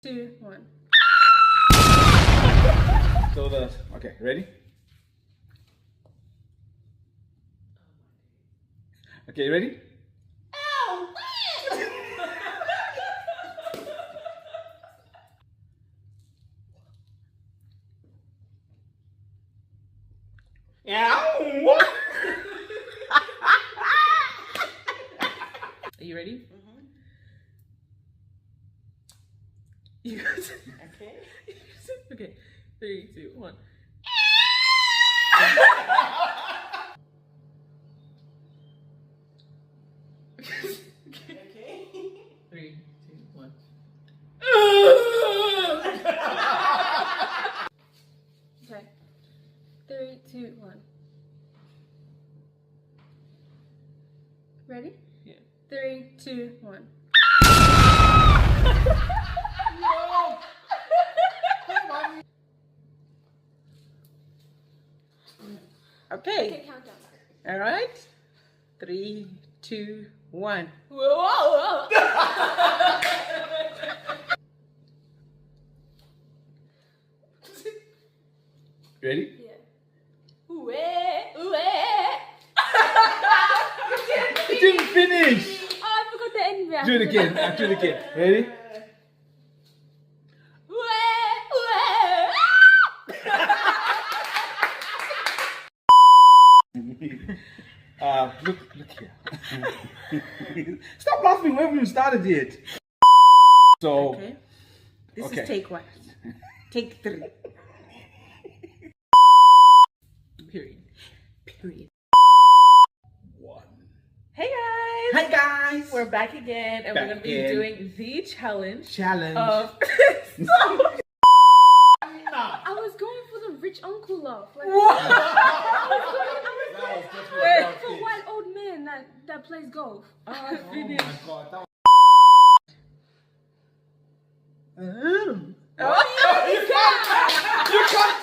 2, 1. Okay, ready? Okay, ready? Are you ready? You Okay. Okay. 3, 2, 1. Okay. 3, 2, 1. Okay. 3, 2, 1. Ready? Yeah. 3, 2, 1. Okay. Okay, countdown. All right. 3, 2, 1. Whoa! Ready? Yeah. Ooh, ooh, eh. You didn't finish! Oh, I forgot the end bit. Do it again. Do it again. Ready? Look here. Stop laughing. We haven't even started yet. So, Okay. This Okay. is take 1. Take 3. Period. Period. 1. Hey guys. Hi guys. We're back again, and we're Back gonna be again. doing the challenge Challenge. of. I was going for the rich uncle laugh. Like, for one old man that plays golf. Oh my god. That Oh. You can't